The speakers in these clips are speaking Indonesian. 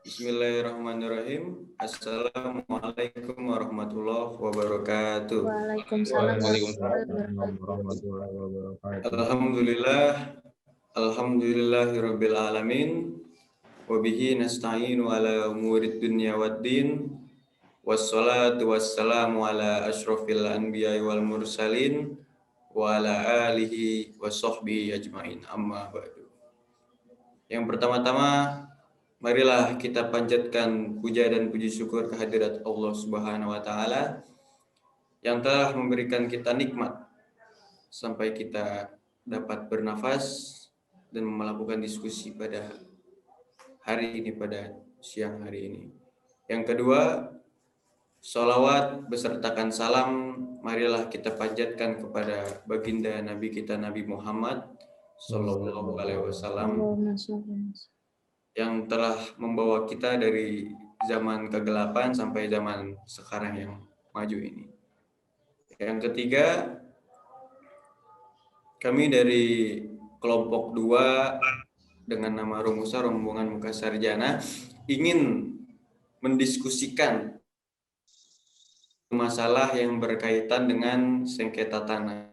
Bismillahirrahmanirrahim. Assalamualaikum warahmatullahi wabarakatuh. Waalaikumsalam Waalaikumsalam warahmatullahi wabarakatuh. Alhamdulillahirabbil alamin. Wa bihi nasta'inu ala umurid dunya waddin. Wassalatu wassalamu ala asyrafil anbiya'i wal mursalin wa ala alihi wa sahbihi ajmain. Amma ba'du. Yang pertama-tama, marilah kita panjatkan puja dan puji syukur kehadirat Allah Subhanahu wa taala yang telah memberikan kita nikmat sampai kita dapat bernafas dan melakukan diskusi pada hari ini, pada siang hari ini. Yang kedua, sholawat besertakan salam marilah kita panjatkan kepada baginda Nabi kita Nabi Muhammad Sallallahu Alaihi Wasallam yang telah membawa kita dari zaman kegelapan sampai zaman sekarang yang maju ini. Yang ketiga, kami dari kelompok 2 dengan nama Rumusa Rombongan Muka Sarjana ingin mendiskusikan masalah yang berkaitan dengan sengketa tanah.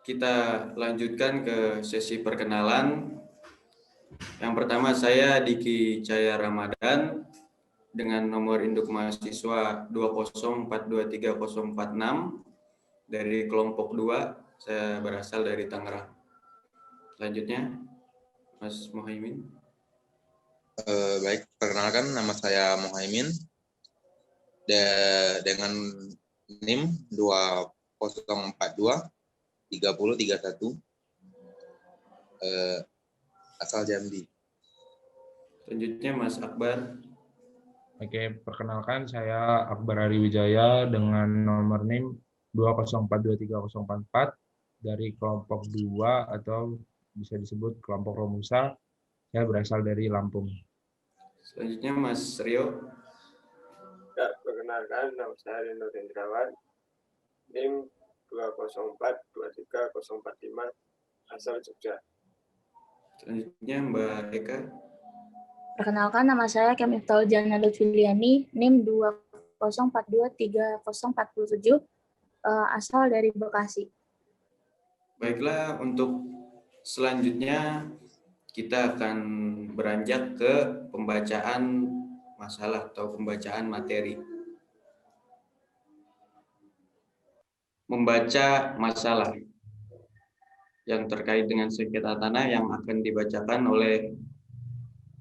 Kita lanjutkan ke sesi perkenalan. Yang pertama, saya Diki Cahaya Ramadan dengan nomor induk mahasiswa 2042346 dari kelompok 2. Saya berasal dari Tangerang. Selanjutnya, Mas Muhaimin. Baik, perkenalkan nama saya Muhaimin dengan NIM 2042 3031 asal Jambi. Selanjutnya Mas Akbar. Oke, perkenalkan saya Akbar Ari Wijaya dengan nomor NIM 2042304 dari kelompok 2 atau bisa disebut kelompok Romusa. Saya berasal dari Lampung. Selanjutnya Mas Rio. Ya, perkenalkan nama saya Rino Dendrawan, NIM 2042345 asal Jogja. Selanjutnya Mbak Eka. Perkenalkan nama saya Kem Iftaul Jana Lutfiliani, NIM 2042347 asal dari Bekasi. Baiklah, untuk selanjutnya kita akan beranjak ke pembacaan masalah atau pembacaan materi. Membaca masalah yang terkait dengan sengketa tanah yang akan dibacakan oleh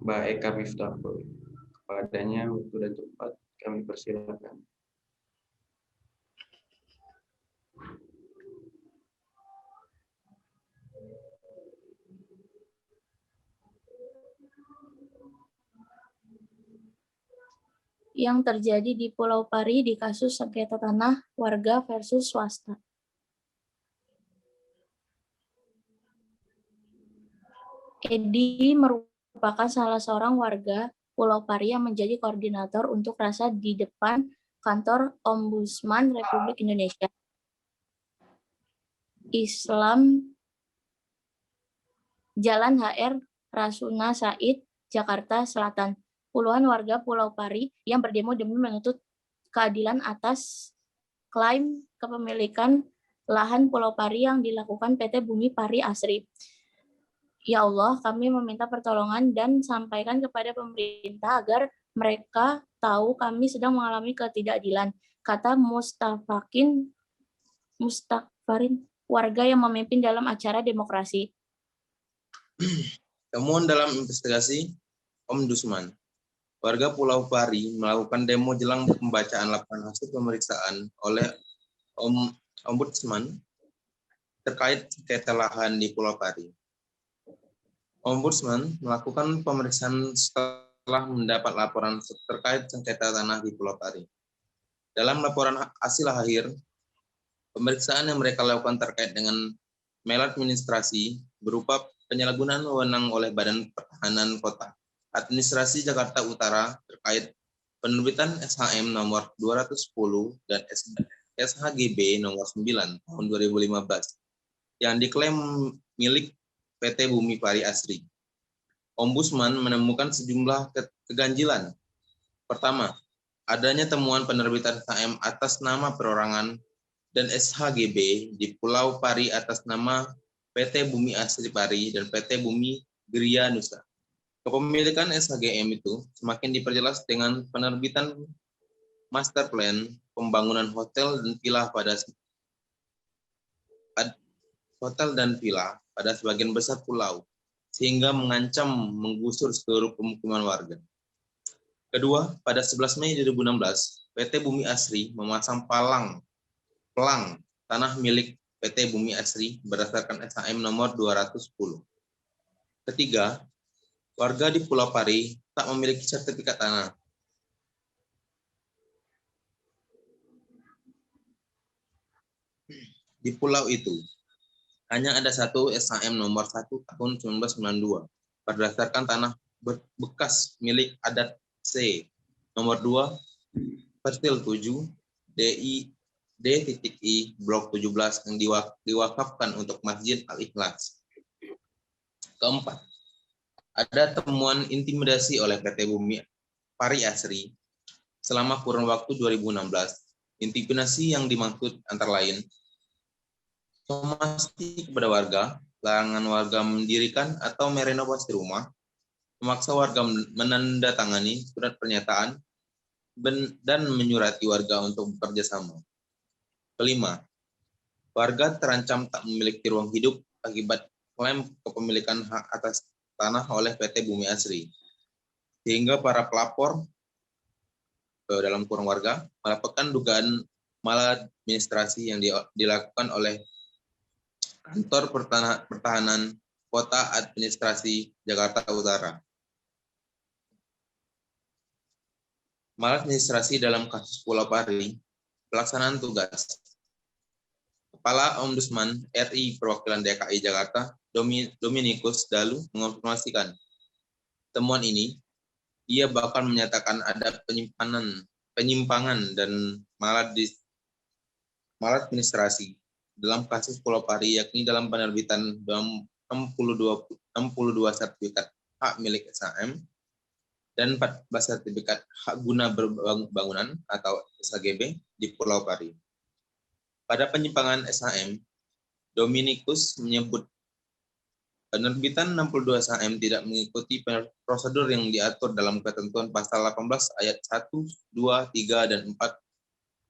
Mbak Eka Miftahul. Kepadanya waktu dan tempat kami persilakan. Yang terjadi di Pulau Pari di kasus sengketa tanah warga versus swasta. Edi merupakan salah seorang warga Pulau Pari yang menjadi koordinator untuk rasa di depan kantor Ombudsman Republik Indonesia. Islam Jalan HR Rasuna Said, Jakarta Selatan. Puluhan warga Pulau Pari yang berdemo demi menuntut keadilan atas klaim kepemilikan lahan Pulau Pari yang dilakukan PT Bumi Pari Asri. Ya Allah, kami meminta pertolongan dan sampaikan kepada pemerintah agar mereka tahu kami sedang mengalami ketidakadilan, kata Mustafarin, warga yang memimpin dalam acara demokrasi. Temuan dalam investigasi Ombudsman. Warga Pulau Pari melakukan demo jelang pembacaan laporan hasil pemeriksaan oleh Ombudsman terkait sengketa lahan di Pulau Pari. Ombudsman melakukan pemeriksaan setelah mendapat laporan terkait sengketa tanah di Pulau Pari. Dalam laporan hasil akhir, pemeriksaan yang mereka lakukan terkait dengan maladministrasi berupa penyalahgunaan wewenang oleh Badan Pertahanan Kota Administrasi Jakarta Utara terkait penerbitan SHM nomor 210 dan SHGB nomor 9 tahun 2015 yang diklaim milik PT Bumi Pari Asri. Ombudsman menemukan sejumlah keganjilan. Pertama, adanya temuan penerbitan SHM atas nama perorangan dan SHGB di Pulau Pari atas nama PT Bumi Asri Pari dan PT Bumi Geria Nusa. Kepemilikan SHGM itu semakin diperjelas dengan penerbitan master plan pembangunan hotel dan villa pada sebagian besar pulau, sehingga mengancam menggusur seluruh pemukiman warga. Kedua, pada 11 Mei 2016, PT Bumi Asri memasang pelang tanah milik PT Bumi Asri berdasarkan SHM nomor 210. Ketiga, warga di Pulau Pari tak memiliki sertifikat tanah. Di pulau itu, hanya ada satu SHM nomor 1 tahun 1992 berdasarkan tanah bekas milik adat C, nomor 2, Pertil 7, D.I, Blok 17 yang diwakafkan untuk Masjid Al-Ikhlas. Keempat, ada temuan intimidasi oleh PT Bumi Pari Asri selama kurun waktu 2016. Intimidasi yang dimaksud antara lain somasi kepada warga, larangan warga mendirikan atau merenovasi rumah, memaksa warga menandatangani surat pernyataan, dan menyurati warga untuk bekerja sama. Kelima, warga terancam tak memiliki ruang hidup akibat klaim kepemilikan hak atas tanah oleh PT Bumi Asri, sehingga para pelapor dalam kurung warga melaporkan dugaan maladministrasi yang dilakukan oleh Kantor Pertahanan Kota Administrasi Jakarta Utara. Maladministrasi dalam kasus Pulau Pari, pelaksanaan tugas. Kepala Ombudsman RI Perwakilan DKI Jakarta, Dominikus Dalu, mengonfirmasikan temuan ini. Ia bahkan menyatakan ada penyimpangan dan maladministrasi dalam kasus Pulau Pari, yakni dalam penerbitan 62 sertifikat hak milik SHM dan 14 sertifikat hak guna bangunan atau SHGB di Pulau Pari. Pada penyimpangan SHM, Dominikus menyebut penerbitan 62 SHM tidak mengikuti prosedur yang diatur dalam ketentuan pasal 18 ayat 1, 2, 3, dan 4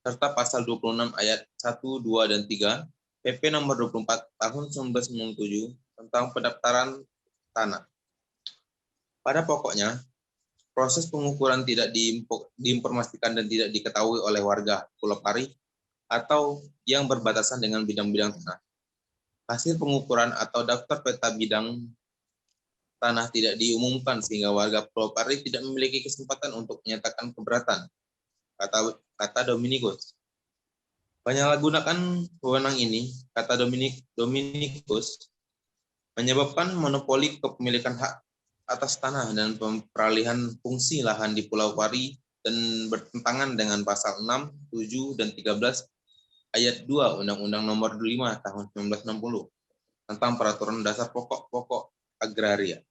serta pasal 26 ayat 1, 2, dan 3 PP nomor 24 tahun 1997 tentang pendaftaran tanah. Pada pokoknya, proses pengukuran tidak diinformasikan dan tidak diketahui oleh warga Pulau Pari atau yang berbatasan dengan bidang-bidang tanah. Hasil pengukuran atau daftar peta bidang tanah tidak diumumkan sehingga warga Pulau Pari tidak memiliki kesempatan untuk menyatakan keberatan, kata Dominikus. Penyalahgunaan wewenang ini, kata Dominikus, menyebabkan monopoli kepemilikan hak atas tanah dan peralihan fungsi lahan di Pulau Pari dan bertentangan dengan pasal 6, 7, dan 13 ayat 2 Undang-Undang Nomor 5 Tahun 1960 tentang Peraturan Dasar Pokok-Pokok Agraria.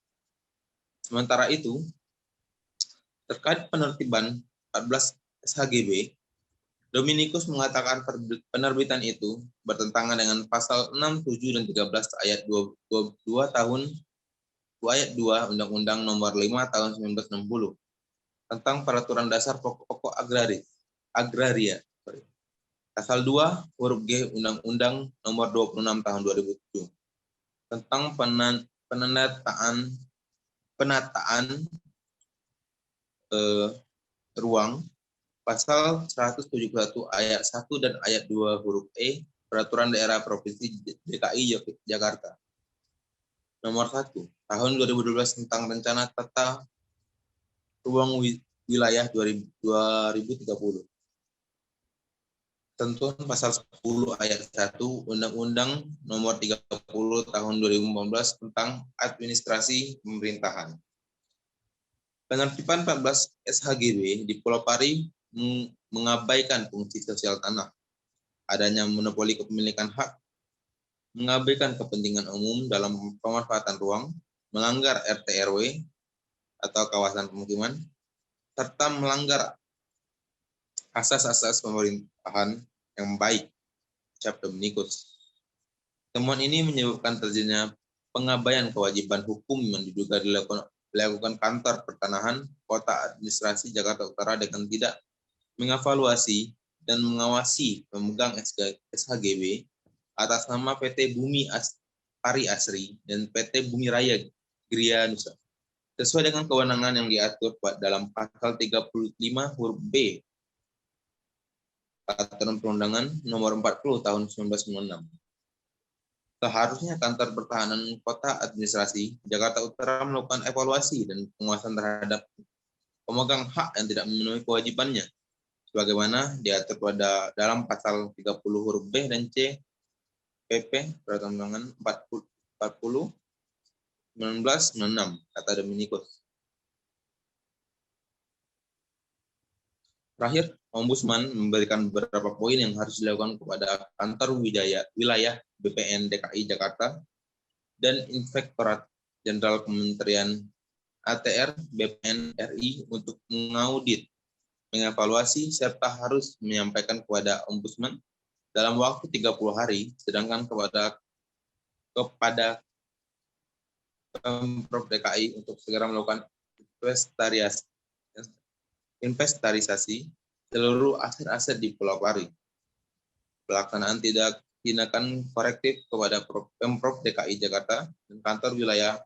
Sementara itu, terkait penertiban 14 SHGB, Dominikus mengatakan penerbitan itu bertentangan dengan pasal 6, 7, dan 13 ayat 2 Undang-Undang Nomor 5 Tahun 1960 tentang Peraturan Dasar Pokok-Pokok Agraria. Pasal 2 huruf G Undang-Undang Nomor 26 Tahun 2007 tentang penataan ruang. Pasal 171 ayat 1 dan ayat 2 huruf E Peraturan Daerah Provinsi DKI Jakarta Nomor 1 Tahun 2012 tentang Rencana Tata Ruang Wilayah 2030. Tentuan pasal 10 ayat 1 Undang-Undang Nomor 30 Tahun 2015 tentang Administrasi Pemerintahan. Penertiban 14 SHGB di Pulau Pari mengabaikan fungsi sosial tanah, adanya monopoli kepemilikan hak, mengabaikan kepentingan umum dalam pemanfaatan ruang, melanggar RT RW atau kawasan pemukiman, serta melanggar asas-asas pemerintahan yang baik, ucap Dominikus. Temuan ini menyebabkan terjadinya pengabaian kewajiban hukum yang diduga dilakukan kantor pertanahan Kota Administrasi Jakarta Utara dengan tidak mengevaluasi dan mengawasi pemegang SHGB atas nama PT Bumi Pari Asri dan PT Bumi Raya Gria Nusa, sesuai dengan kewenangan yang diatur dalam pasal 35 huruf B Peraturan Perundangan Nomor 40 Tahun 1996. Seharusnya Kantor Pertahanan Kota Administrasi Jakarta Utara melakukan evaluasi dan pengawasan terhadap pemegang hak yang tidak memenuhi kewajibannya, sebagaimana diatur dalam pasal 30 huruf B dan C PP Peraturan Perundangan 40 1996, kata Dominikus. Terakhir, Ombudsman memberikan beberapa poin yang harus dilakukan kepada kantor wilayah BPN DKI Jakarta dan Inspektorat Jenderal Kementerian ATR BPN RI untuk mengaudit, mengevaluasi, serta harus menyampaikan kepada Ombudsman dalam waktu 30 hari, sedangkan kepada Pemprov DKI untuk segera melakukan inventarisasi seluruh aset-aset di Pulau Pari. Pelaksanaan tindakan korektif kepada Pemprov DKI Jakarta dan kantor wilayah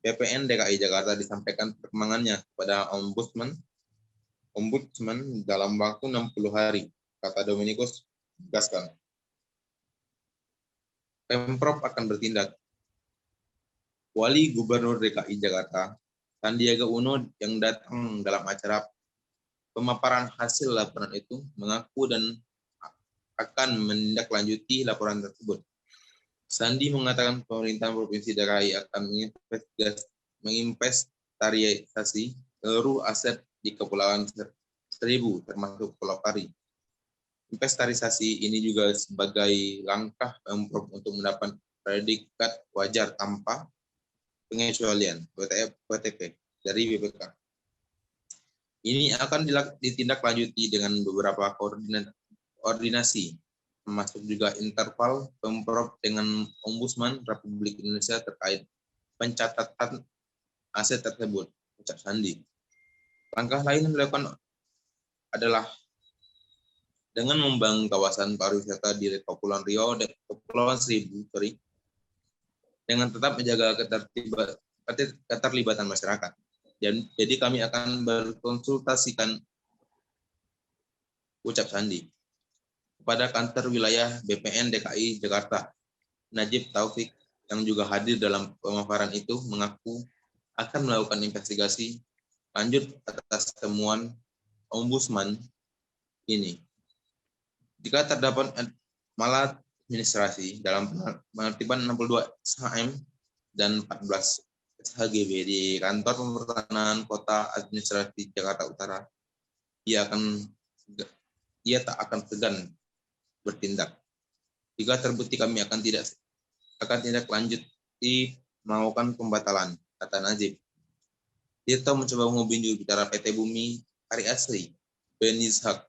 BPN DKI Jakarta disampaikan perkembangannya kepada Ombudsman dalam waktu 60 hari, kata Dominikus tegaskan. Pemprov akan bertindak. Wali Gubernur DKI Jakarta, Sandiaga Uno, yang datang dalam acara pemaparan hasil laporan itu mengaku dan akan menindaklanjuti laporan tersebut. Sandi mengatakan pemerintah Provinsi DKI akan menginventarisasi seluruh aset di Kepulauan Seribu, termasuk Pulau Pari. Inventarisasi ini juga sebagai langkah Pemprov untuk mendapat predikat wajar tanpa pengecualian (WTP) dari BPK. Ini akan ditindaklanjuti dengan beberapa koordinasi, termasuk juga interval Pemprov dengan Ombudsman Republik Indonesia terkait pencatatan aset tersebut, ucap Sandi. Langkah lain yang dilakukan adalah dengan membangun kawasan pariwisata di Kepulauan Riau dan Kepulauan Seribu, dengan tetap menjaga keterlibatan masyarakat. Jadi kami akan berkonsultasikan, ucap Sandi, kepada kantor wilayah BPN DKI Jakarta. Najib Taufik, yang juga hadir dalam pemaparan itu, mengaku akan melakukan investigasi lanjut atas temuan Ombudsman ini. Jika terdapat maladministrasi dalam penertiban 62 SHM dan 14 SHGB di Kantor Pertahanan Kota Administrasi Jakarta Utara, ia tak akan segan bertindak. Jika terbukti, kami akan tindak lanjuti melakukan pembatalan, kata Najib. Tirto mencoba menghubungi juru bicara PT Bumi Pari Asri, Ben Ishak,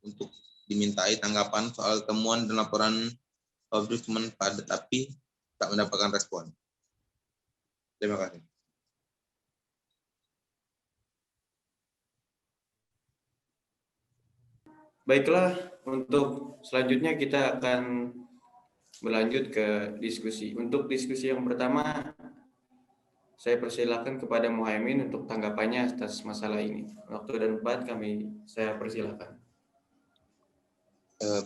untuk dimintai tanggapan soal temuan dan laporan Ombudsman, tapi tak mendapatkan respon. Terima kasih. Baiklah, untuk selanjutnya kita akan berlanjut ke diskusi. Untuk diskusi yang pertama, saya persilakan kepada Muhaimin untuk tanggapannya atas masalah ini. Waktu dan tempat saya persilakan.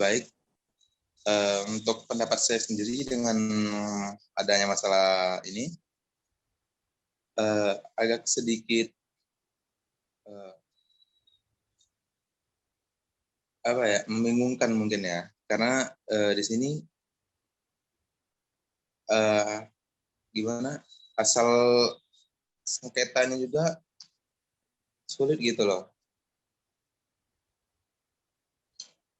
Baik. Untuk pendapat saya sendiri dengan adanya masalah ini, agak sedikit membingungkan mungkin ya, karena di sini gimana, asal sengketanya juga sulit gitu loh.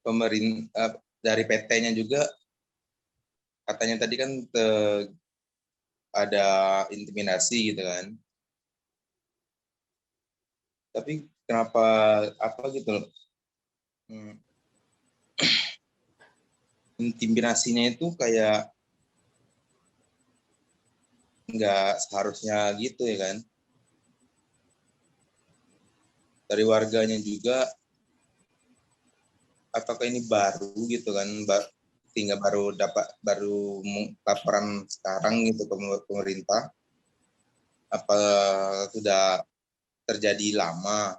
Pemerintah dari PT-nya juga katanya tadi kan ada intimidasi gitu kan. Tapi kenapa apa gitu loh, intimidasinya itu kayak nggak seharusnya gitu ya kan. Dari warganya juga, apakah ini baru gitu kan, tinggal baru laporan sekarang gitu ke pemerintah, apa sudah terjadi lama,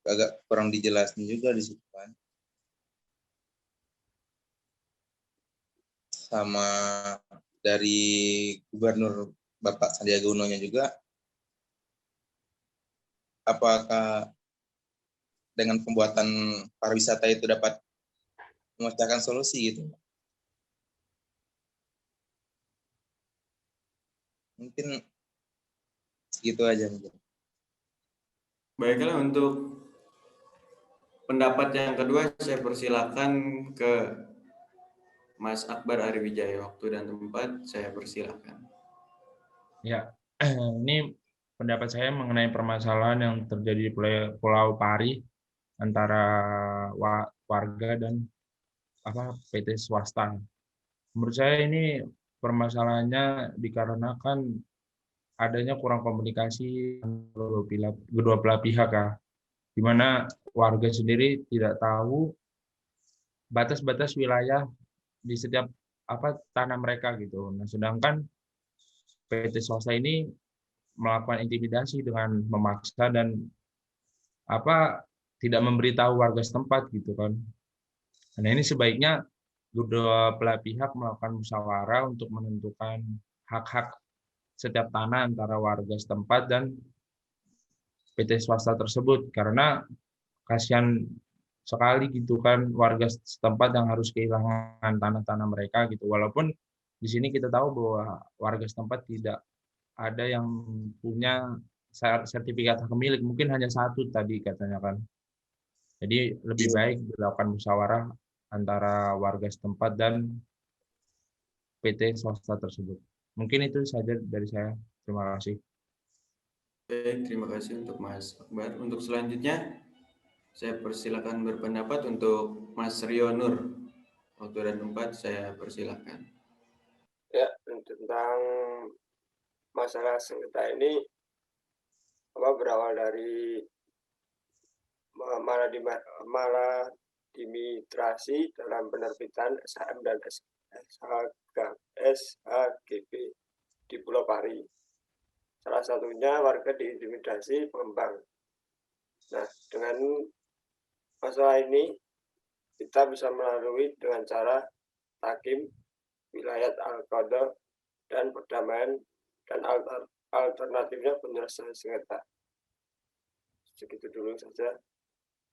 agak kurang dijelasin juga di situ kan. Sama dari Gubernur Bapak Sandiaga Uno-nya juga, apakah dengan pembuatan pariwisata itu dapat memecahkan solusi gitu? Mungkin segitu aja mungkin. Baiklah, untuk pendapat yang kedua saya persilakan ke Mas Akbar Ariwijaya. Waktu dan tempat saya persilakan. Ya, ini pendapat saya mengenai permasalahan yang terjadi di Pulau Pari antara warga dan PT swasta. Menurut saya ini permasalahannya dikarenakan adanya kurang komunikasi kedua belah pihak, di mana warga sendiri tidak tahu batas-batas wilayah di setiap tanah mereka gitu. Nah, sedangkan PT swasta ini melakukan intimidasi dengan memaksa dan tidak memberitahu warga setempat gitu kan. Nah, ini sebaiknya kedua belah pihak melakukan musyawarah untuk menentukan hak-hak setiap tanah antara warga setempat dan PT swasta tersebut, karena kasihan sekali gitu kan warga setempat yang harus kehilangan tanah-tanah mereka gitu. Walaupun di sini kita tahu bahwa warga setempat tidak ada yang punya sertifikat hak milik, mungkin hanya satu tadi katanya kan. Jadi lebih baik dilakukan musyawarah antara warga setempat dan PT swasta tersebut. Mungkin itu saja dari saya. Terima kasih. Baik, terima kasih untuk Mas Akbar. Untuk selanjutnya saya persilakan berpendapat untuk Mas Rio Nur. Waktu dan tempat saya persilakan. Ya, tentang masalah sengketa ini berawal dari maladministrasi dalam penerbitan SHM dan SHGB di Pulau Pari. Salah satunya warga diintimidasi pengembang. Nah, dengan masalah ini kita bisa melalui dengan cara takim, wilayah al-qadha, dan perdamaian, dan alternatifnya penyelesaian sengketa. Segitu dulu saja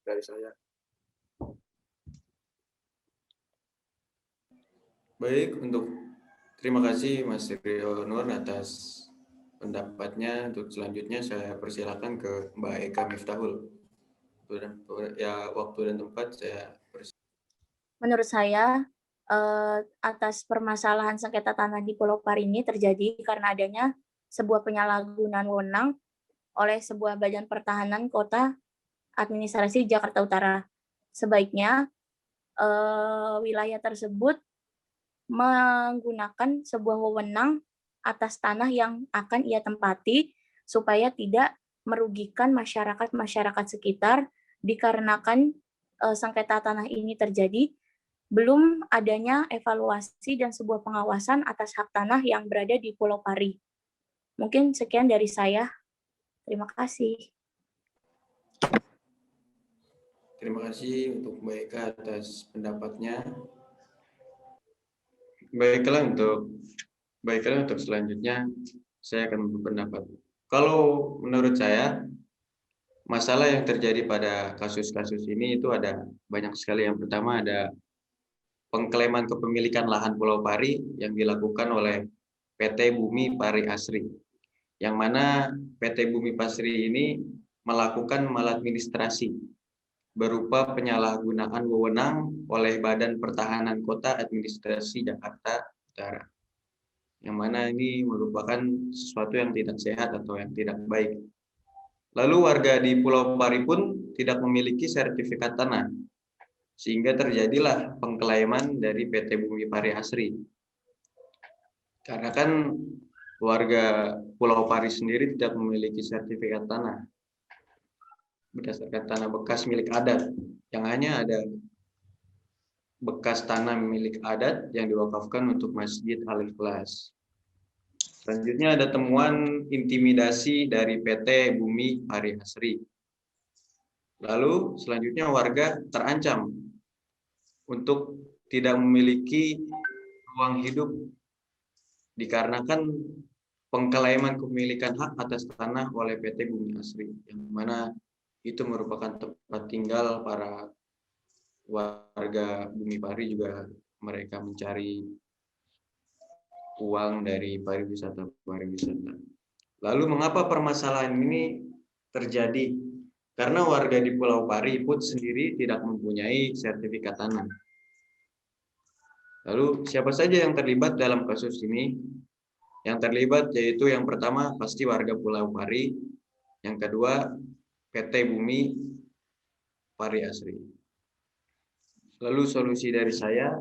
dari saya. Baik, terima kasih Mas Rio Nur atas pendapatnya. Untuk selanjutnya saya persilakan ke Mbak Eka Miftahul. Waktu dan tempat saya persilakan. Menurut saya, atas permasalahan sengketa tanah di Pulau Pari ini terjadi karena adanya sebuah penyalahgunaan wewenang oleh sebuah badan pertahanan kota administrasi Jakarta Utara. Sebaiknya wilayah tersebut menggunakan sebuah wewenang atas tanah yang akan ia tempati supaya tidak merugikan masyarakat sekitar dikarenakan sengketa tanah ini terjadi belum adanya evaluasi dan sebuah pengawasan atas hak tanah yang berada di Pulau Pari. Mungkin sekian dari saya. Terima kasih. Terima kasih untuk Mbak Eka atas pendapatnya. Baiklah, untuk selanjutnya saya akan berpendapat. Kalau menurut saya, masalah yang terjadi pada kasus-kasus ini itu ada banyak sekali. Yang pertama ada pengklaiman kepemilikan lahan Pulau Pari yang dilakukan oleh PT Bumi Pari Asri, yang mana PT Bumi Pasri ini melakukan maladministrasi berupa penyalahgunaan wewenang oleh Badan Pertahanan Kota Administrasi Jakarta Utara. yang mana ini merupakan sesuatu yang tidak sehat atau yang tidak baik. Lalu warga di Pulau Pari pun tidak memiliki sertifikat tanah, sehingga terjadilah pengklaiman dari PT Bumi Pari Asri. Karena kan warga Pulau Pari sendiri tidak memiliki sertifikat tanah berdasarkan tanah bekas milik adat, yang hanya ada bekas tanah milik adat yang diwakafkan untuk Masjid Al-Ikhlas. Selanjutnya ada temuan intimidasi dari PT Bumi Pari Asri. Lalu selanjutnya warga terancam untuk tidak memiliki ruang hidup dikarenakan pengklaiman kepemilikan hak atas tanah oleh PT Bumi Asri, yang mana itu merupakan tempat tinggal para warga Bumi Pari, juga mereka mencari uang dari pariwisata. Lalu mengapa permasalahan ini terjadi? Karena warga di Pulau Pari pun sendiri tidak mempunyai sertifikat tanah. Lalu siapa saja yang terlibat dalam kasus ini? Yang terlibat yaitu yang pertama pasti warga Pulau Pari, yang kedua PT Bumi Pari Asri. Lalu solusi dari saya,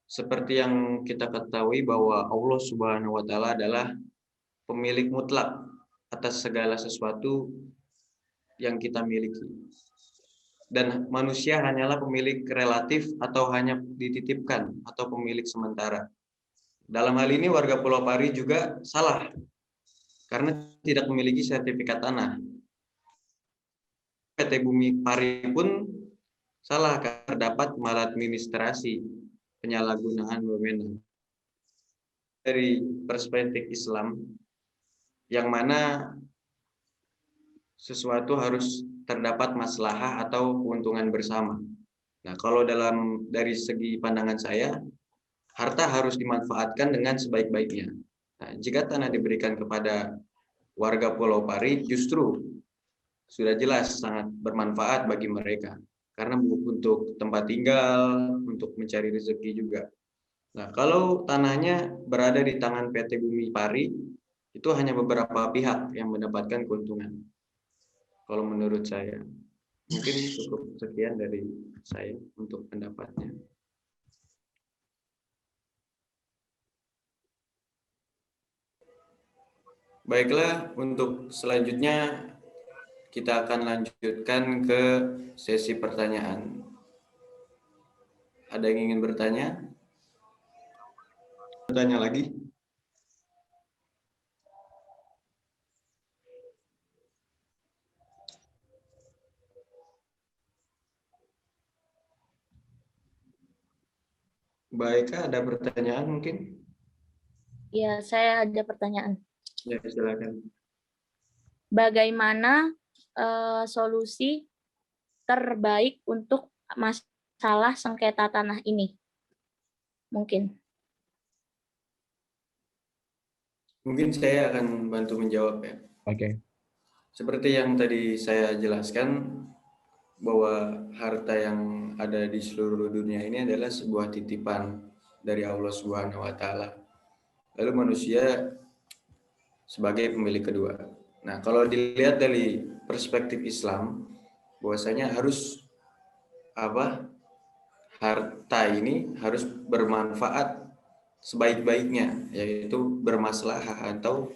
seperti yang kita ketahui bahwa Allah Subhanahu wa Ta'ala adalah pemilik mutlak atas segala sesuatu yang kita miliki. Dan manusia hanyalah pemilik relatif atau hanya dititipkan atau pemilik sementara. Dalam hal ini warga Pulau Pari juga salah karena tidak memiliki sertifikat tanah. PT Bumi Pari pun salah karena terdapat maladministrasi, penyalahgunaan wewenang. Dari perspektif Islam, yang mana sesuatu harus terdapat maslahah atau keuntungan bersama. Nah, kalau dari segi pandangan saya, harta harus dimanfaatkan dengan sebaik-baiknya. Nah, jika tanah diberikan kepada warga Pulau Pari, justru sudah jelas sangat bermanfaat bagi mereka. Karena untuk tempat tinggal, untuk mencari rezeki juga. Nah, kalau tanahnya berada di tangan PT Bumi Pari, itu hanya beberapa pihak yang mendapatkan keuntungan. Kalau menurut saya, mungkin cukup sekian dari saya untuk pendapatnya. Baiklah, untuk selanjutnya kita akan lanjutkan ke sesi pertanyaan. Ada yang ingin bertanya? Bertanya lagi? Baik, ada pertanyaan mungkin? Ya, saya ada pertanyaan. Ya, silakan. Bagaimana solusi terbaik untuk masalah sengketa tanah ini? Mungkin. Mungkin saya akan bantu menjawab ya. Oke. Seperti yang tadi saya jelaskan, bahwa harta yang ada di seluruh dunia ini adalah sebuah titipan dari Allah Subhanahu wa Ta'ala. Lalu manusia sebagai pemilik kedua. Nah, kalau dilihat dari perspektif Islam, bahwasanya harus harta ini harus bermanfaat sebaik-baiknya, yaitu bermaslahah atau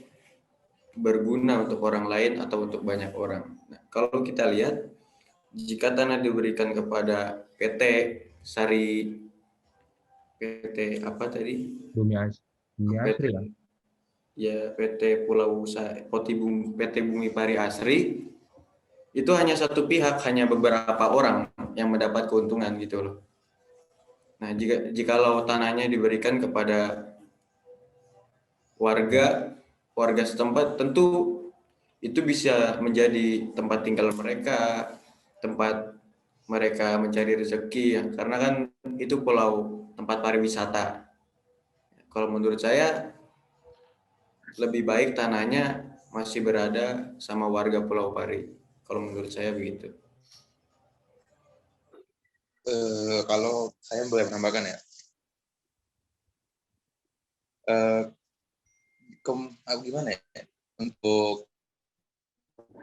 berguna untuk orang lain atau untuk banyak orang. Nah, kalau kita lihat, jika tanah diberikan kepada PT apa tadi? Bumi Asri lah. Ya, PT Bumi Pari Asri, itu hanya satu pihak, hanya beberapa orang yang mendapat keuntungan gitu loh. Nah, jikalau tanahnya diberikan kepada warga setempat, tentu itu bisa menjadi tempat tinggal mereka, tempat mereka mencari rezeki ya, karena kan itu pulau tempat pariwisata. Kalau menurut saya lebih baik tanahnya masih berada sama warga Pulau Pari. Kalau menurut saya begitu. Kalau saya boleh menambahkan ya. gimana ya? Untuk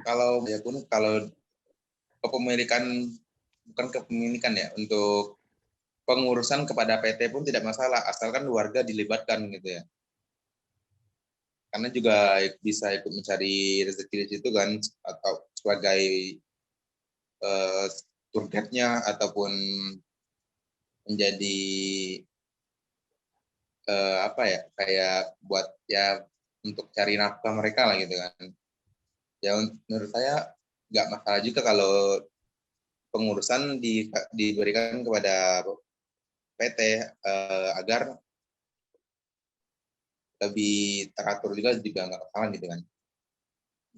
kalau ya pun kalau kepemilikan, bukan kepemilikan ya, untuk pengurusan kepada PT pun tidak masalah asalkan warga dilibatkan gitu ya. Karena juga bisa ikut mencari rezeki di situ kan, atau sebagai tour guide-nya ataupun menjadi apa ya, kayak buat ya untuk cari nafkah mereka lah gitu kan. Ya menurut saya nggak masalah juga kalau pengurusan diberikan kepada PT agar lebih teratur juga nggak masalah gitu kan.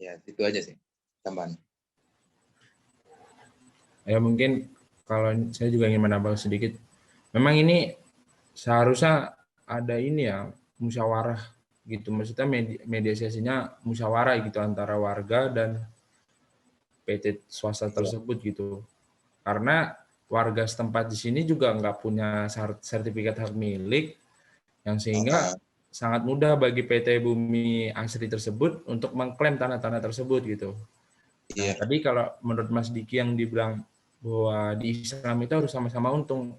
Ya itu aja sih tambahan. Ya mungkin kalau saya juga ingin menambah sedikit. Memang ini seharusnya ada ini ya, musyawarah gitu. Maksudnya mediasinya musyawarah gitu antara warga dan PT swasta tersebut gitu. Karena warga setempat di sini juga nggak punya sertifikat hak milik, yang sehingga sangat mudah bagi PT Bumi Asri tersebut untuk mengklaim tanah-tanah tersebut gitu. Nah, tadi kalau menurut Mas Diki yang dibilang bahwa di Islam itu harus sama-sama untung,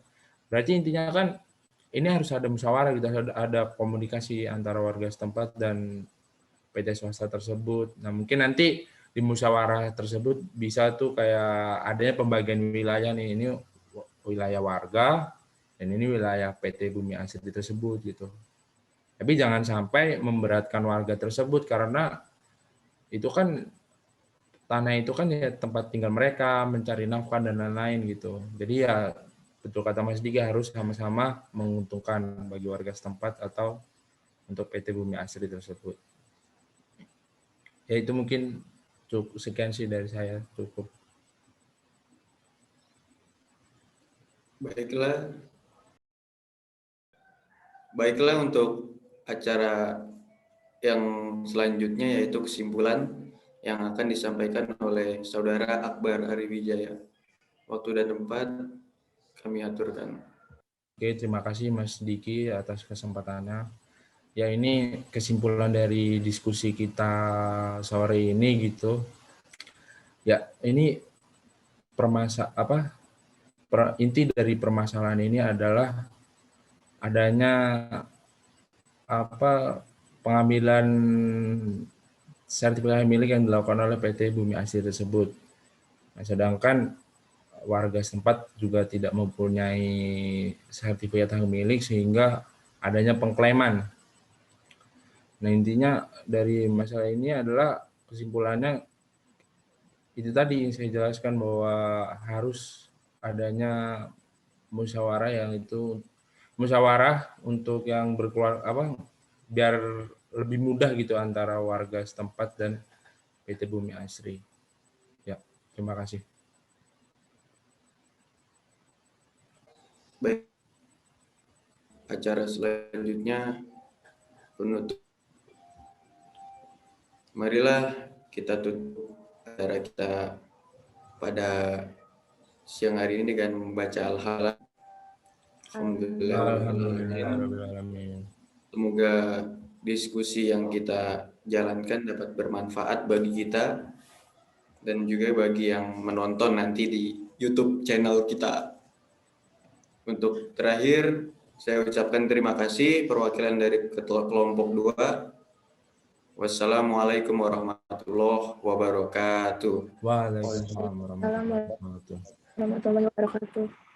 berarti intinya kan ini harus ada musyawarah gitu, ada komunikasi antara warga setempat dan PT swasta tersebut. Nah, mungkin nanti di musyawarah tersebut bisa tuh kayak adanya pembagian wilayah nih, ini wilayah warga dan ini wilayah PT Bumi Asri tersebut gitu. Tapi jangan sampai memberatkan warga tersebut karena itu kan tanah itu kan ya tempat tinggal mereka, mencari nafkah dan lain-lain gitu. Jadi ya betul kata Mas Diki harus sama-sama menguntungkan bagi warga setempat atau untuk PT Bumi Asri tersebut. Ya itu mungkin cukup, sekian sih dari saya, cukup. Baiklah untuk acara yang selanjutnya yaitu kesimpulan yang akan disampaikan oleh Saudara Akbar Ariwijaya. Waktu dan tempat kami aturkan. Oke, terima kasih Mas Diki atas kesempatannya. Ya ini kesimpulan dari diskusi kita sore ini gitu. Ya ini inti dari permasalahan ini adalah adanya pengambilan sertifikat milik yang dilakukan oleh PT Bumi Asri tersebut. Nah, sedangkan warga setempat juga tidak mempunyai sertifikat hak milik sehingga adanya pengklaiman. Nah, intinya dari masalah ini adalah kesimpulannya itu tadi yang saya jelaskan bahwa harus adanya musyawarah untuk yang biar lebih mudah gitu antara warga setempat dan PT Bumi Asri. Ya, terima kasih. Baik. Acara selanjutnya penutup. Marilah kita tutup acara kita pada siang hari ini dengan membaca Al-Halal. Alhamdulillahirrahmanirrahim. Semoga diskusi yang kita jalankan dapat bermanfaat bagi kita dan juga bagi yang menonton nanti di YouTube channel kita. Untuk terakhir, saya ucapkan terima kasih perwakilan dari Ketua Kelompok 2. Wassalamualaikum warahmatullahi wabarakatuh. Waalaikumsalam warahmatullahi wabarakatuh. Warahmatullahi wabarakatuh.